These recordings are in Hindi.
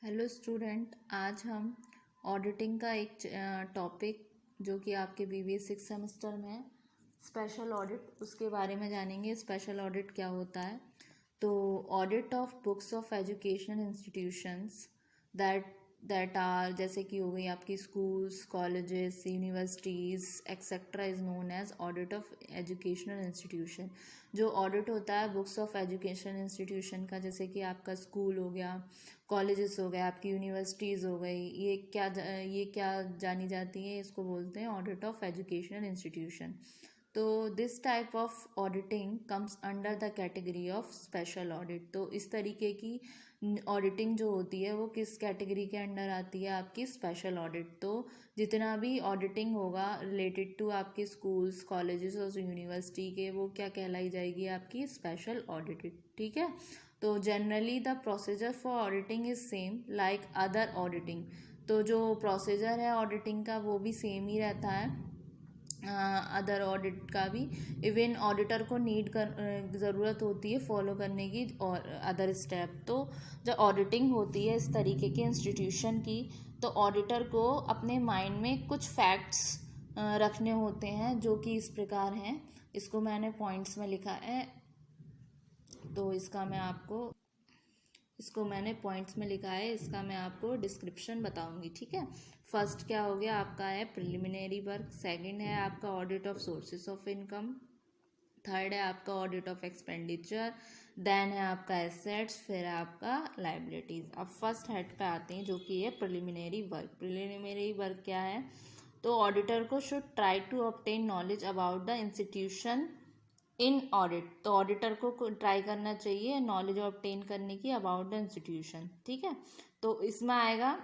हेलो स्टूडेंट, आज हम ऑडिटिंग का एक टॉपिक जो कि आपके बीबीए 6 सेमेस्टर में है, स्पेशल ऑडिट, उसके बारे में जानेंगे। स्पेशल ऑडिट क्या होता है? तो audit of books of educational institutions that that are, जैसे कि हो गई आपकी schools, colleges, universities etcetera, is known as audit of educational institution. जो ऑडिट होता है बुक्स ऑफ एजुकेशन इंस्टीट्यूशन का, जैसे कि आपका स्कूल हो गया, कॉलेजेस हो गए, आपकी यूनिवर्सिटीज़ हो गई, ये क्या जानी जाती है, इसको बोलते हैं ऑडिट ऑफ एजुकेशनल इंस्टीट्यूशन। तो this type of auditing comes under the category of special audit. तो इस तरीके की ऑडिटिंग जो होती है वो किस कैटेगरी के अंडर आती है? आपकी स्पेशल ऑडिट। तो जितना भी ऑडिटिंग होगा रिलेटेड टू आपके स्कूल्स, कॉलेजेस और यूनिवर्सिटी के, वो क्या कहलाई जाएगी? आपकी स्पेशल ऑडिटेड। ठीक है। तो generally the procedure for auditing is same like other auditing. तो जो प्रोसीजर है ऑडिटिंग का वो भी सेम ही रहता है अदर ऑडिट का भी। इवन ऑडिटर को ज़रूरत होती है फॉलो करने की और अदर स्टेप। तो जब ऑडिटिंग होती है इस तरीके के इंस्टीट्यूशन की, तो ऑडिटर को अपने माइंड में कुछ फैक्ट्स रखने होते हैं जो कि इस प्रकार हैं। इसको मैंने पॉइंट्स में लिखा है, तो इसको मैंने पॉइंट्स में लिखा है, इसका मैं आपको डिस्क्रिप्शन बताऊंगी। ठीक है। फर्स्ट क्या हो गया आपका है प्रिलिमिनरी वर्क, सेकंड है आपका audit of sources of income, third है आपका ऑडिट ऑफ एक्सपेंडिचर, देन है आपका एसेट्स, फिर है आपका लाइबिलिटीज। अब फर्स्ट हेड पे आते हैं जो कि है प्रिलिमिनरी वर्क। प्रिलिमिनरी वर्क क्या है? तो ऑडिटर को should try to obtain knowledge about the institution in audit. तो ऑडिटर को ट्राई करना चाहिए नॉलेज ऑब्टेन करने की अबाउट द इंस्टीट्यूशन। ठीक है। तो इसमें आएगा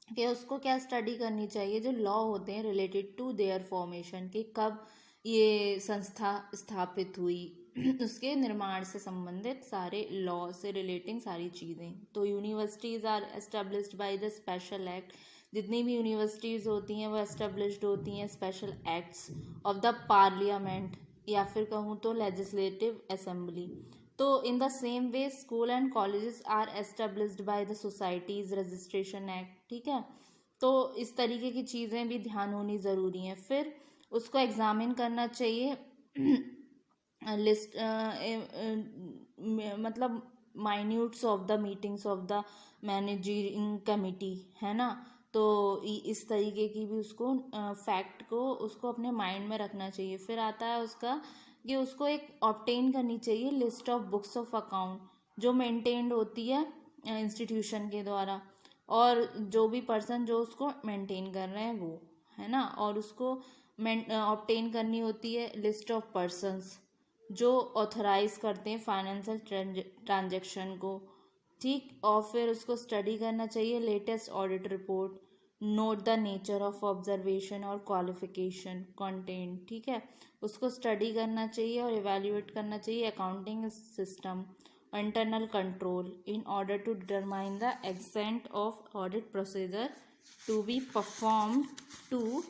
कि उसको क्या स्टडी करनी चाहिए, जो लॉ होते हैं रिलेटेड टू देयर फॉर्मेशन, कि कब ये संस्था स्थापित हुई उसके निर्माण से संबंधित सारे लॉ से रिलेटिंग सारी चीज़ें। तो universities are established by the special act. जितनी भी यूनिवर्सिटीज़ होती हैं वो एस्टेब्लिश्ड होती हैं special acts of the parliament, या फिर कहूँ तो लेजिस्लेटिव असेंबली। तो in the same way school and colleges are established by the societies registration act. ठीक है। तो इस तरीके की चीज़ें भी ध्यान होनी ज़रूरी हैं। फिर उसको एग्जामिन करना चाहिए लिस्ट मतलब minutes of the meetings of the managing committee, है ना। तो इस तरीके की भी उसको फैक्ट को उसको अपने माइंड में रखना चाहिए। फिर आता है उसका कि उसको एक ऑब्टेन करनी चाहिए list of books of account जो मेंटेन्ड होती है इंस्टीट्यूशन के द्वारा, और जो भी पर्सन जो उसको मेंटेन कर रहे हैं वो, है ना। और उसको ऑब्टेन करनी होती है लिस्ट ऑफ पर्सन्स जो ऑथराइज करते हैं फाइनेंशियल ट्रांजेक्शन को। ठीक। और फिर उसको स्टडी करना चाहिए latest audit report, note the nature of observation और क्वालिफिकेशन कंटेंट। ठीक है। उसको स्टडी करना चाहिए और इवेल्युएट करना चाहिए accounting system, internal control, in order to determine the extent of audit procedure to be perform to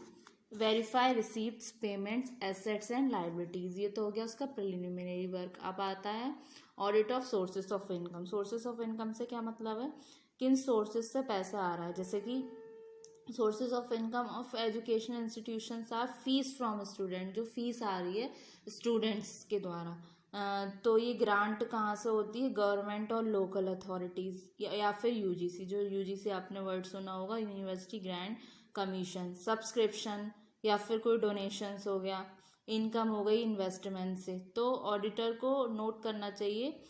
verify receipts, payments, assets and liabilities. ये तो हो गया उसका प्रिलिमिनरी वर्क। अब आता है audit of sources of income. Sources of income से क्या मतलब है? किन सोर्सेज से पैसा आ रहा है। जैसे कि sources of income of education institutions are fees from student, जो फीस आ रही है स्टूडेंट्स के द्वारा। तो ये ग्रांट कहाँ से होती है? गवर्नमेंट और लोकल अथॉरिटीज़ या फिर यूजीसी। जो यूजीसी आपने वर्ड सुना होगा, यूनिवर्सिटी ग्रांट कमीशन। सब्सक्रिप्शन या फिर कोई डोनेशंस हो गया। इनकम हो गई इन्वेस्टमेंट से। तो ऑडिटर को नोट करना चाहिए,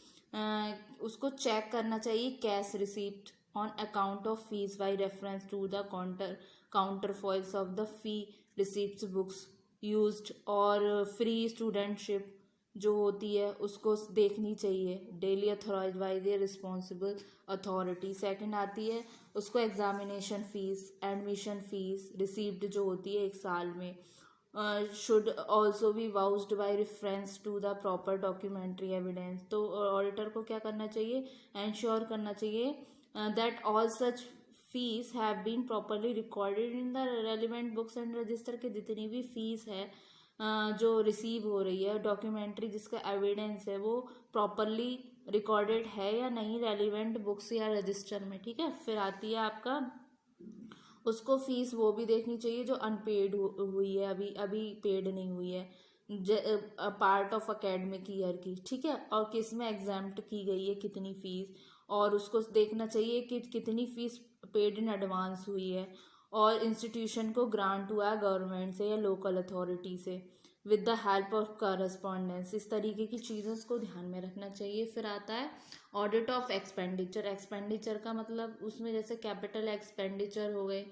उसको चेक करना चाहिए cash receipt on account of fees by reference to the counterfoils of the fee receipt books used, और फ्री स्टूडेंटशिप जो होती है उसको देखनी चाहिए daily authorise by the responsible authority. Second आती है उसको examination fees, admission fees received जो होती है एक साल में, should also be vouched by reference to the proper documentary evidence. तो ऑडिटर को क्या करना चाहिए? एंश्योर करना चाहिए that all such fees have been properly recorded in the relevant books and register, के जितनी भी फीस है जो रिसीव हो रही है, डॉक्यूमेंट्री जिसका एविडेंस है वो प्रॉपरली रिकॉर्डेड है या नहीं रेलिवेंट बुक्स या रजिस्टर में, ठीक है। फिर आती है आपका उसको फीस वो भी देखनी चाहिए जो अनपेड हुई है, अभी अभी पेड नहीं हुई है, पार्ट ऑफ एकेडमिक ईयर की, ठीक है, और किस में एग्जाम्प्ट की गई है कितनी फीस, और उसको देखना चाहिए कि कितनी फीस पेड इन एडवांस हुई है, और इंस्टीट्यूशन को ग्रांट हुआ है गवर्नमेंट से या लोकल अथॉरिटी से with the help of correspondence. इस तरीके की चीज़ों को ध्यान में रखना चाहिए। फिर आता है ऑडिट ऑफ एक्सपेंडिचर। एक्सपेंडिचर का मतलब उसमें जैसे कैपिटल एक्सपेंडिचर हो गए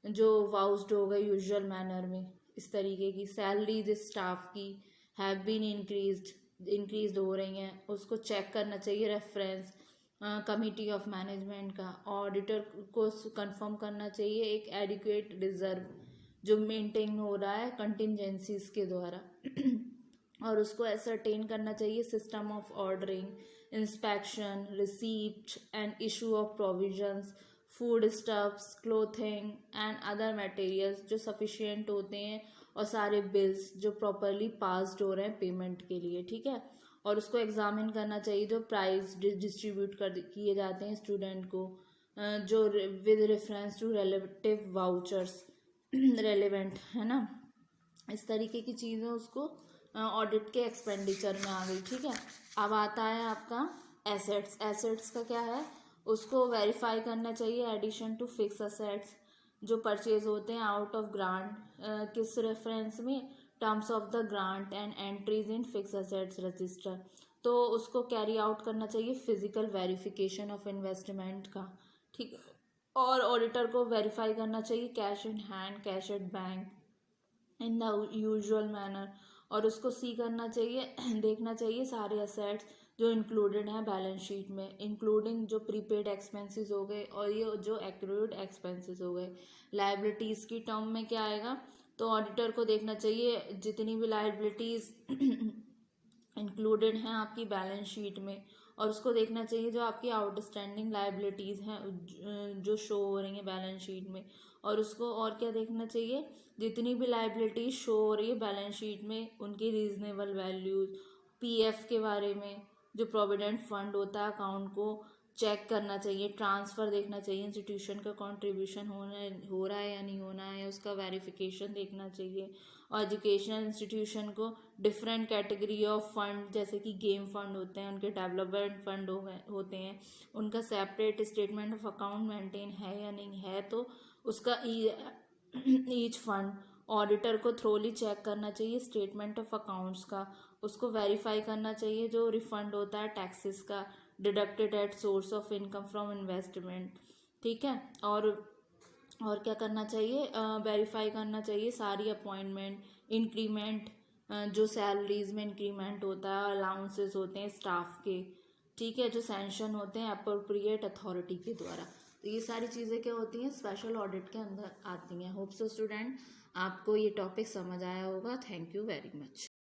जो वाउस्ड हो गए यूजुअल मैनर में, इस तरीके की सैलरीज स्टाफ की हैव बीन इंक्रीज हो रही हैं, उसको चेक करना चाहिए रेफरेंस कमिटी ऑफ मैनेजमेंट का। ऑडिटर को कंफर्म करना चाहिए एक एडिक्वेट रिजर्व जो मेंटेन हो रहा है कंटिजेंसीज के द्वारा और उसको एसरटेन करना चाहिए system of ordering inspection receipt and issue of provisions food stuffs clothing and other materials जो सफिशिएंट होते हैं और सारे बिल्स जो प्रॉपरली पास्ड हो रहे हैं पेमेंट के लिए, ठीक है। और उसको एग्जामिन करना चाहिए जो प्राइस डिस्ट्रीब्यूट कर किए जाते हैं स्टूडेंट को जो with reference to relative vouchers relevant है ना, इस तरीके की चीज़ें उसको ऑडिट के एक्सपेंडिचर में आ गई, ठीक है। अब आता है आपका एसेट्स। एसेट्स का क्या है, उसको वेरीफाई करना चाहिए एडिशन टू फिक्स असेट्स जो परचेज होते हैं आउट ऑफ ग्रांट किस रेफरेंस में terms of the grant and entries in fix assets register. तो उसको कैरी आउट करना चाहिए फिजिकल वेरिफिकेशन ऑफ इन्वेस्टमेंट का, ठीक है। और ऑडिटर को वेरीफाई करना चाहिए cash in hand cash at bank in the usual manner, और उसको सी करना चाहिए देखना चाहिए सारे असेट्स जो इंक्लूडेड हैं बैलेंस शीट में इंक्लूडिंग जो प्रीपेड एक्सपेंसेस हो गए और ये जो एक्रूड एक्सपेंसेस हो गए। लाइबिलिटीज़ की टर्म में क्या आएगा, तो ऑडिटर को देखना चाहिए जितनी भी लाइबिलिटीज़ इंक्लूडेड हैं आपकी बैलेंस शीट में, और उसको देखना चाहिए जो आपकी आउटस्टैंडिंग लाइबिलिटीज़ हैं जो शो हो रही हैं बैलेंस शीट में, और उसको और क्या देखना चाहिए जितनी भी लाइबिलिटीज शो हो रही है बैलेंस शीट में उनकी रीजनेबल वैल्यूज। पीएफ के बारे में जो प्रोविडेंट फंड होता है अकाउंट को चेक करना चाहिए, ट्रांसफ़र देखना चाहिए इंस्टीट्यूशन का कंट्रीब्यूशन हो रहा है या नहीं होना है, उसका वेरिफिकेशन देखना चाहिए। और एजुकेशनल इंस्टीट्यूशन को डिफरेंट कैटेगरी ऑफ फंड जैसे कि गेम फंड होते हैं उनके डेवलपमेंट फंड होते हैं उनका separate statement of account maintain है या नहीं है, तो उसका ईच फंड ऑडिटर को थ्रोली चेक करना चाहिए स्टेटमेंट ऑफ अकाउंट्स का, उसको वेरीफाई करना चाहिए जो रिफंड होता है टैक्सेस का deducted at source of income from investment, ठीक है। और क्या करना चाहिए, वेरीफाई करना चाहिए सारी अपॉइंटमेंट इंक्रीमेंट जो सैलरीज में इंक्रीमेंट होता है अलाउंसेस होते हैं स्टाफ के, ठीक है, जो सैंक्शन होते हैं अप्रोप्रिएट अथॉरिटी के द्वारा। तो ये सारी चीज़ें क्या होती हैं स्पेशल ऑडिट के अंदर आती हैं। होप सो स्टूडेंट आपको ये टॉपिक समझ आया होगा। Thank you very much.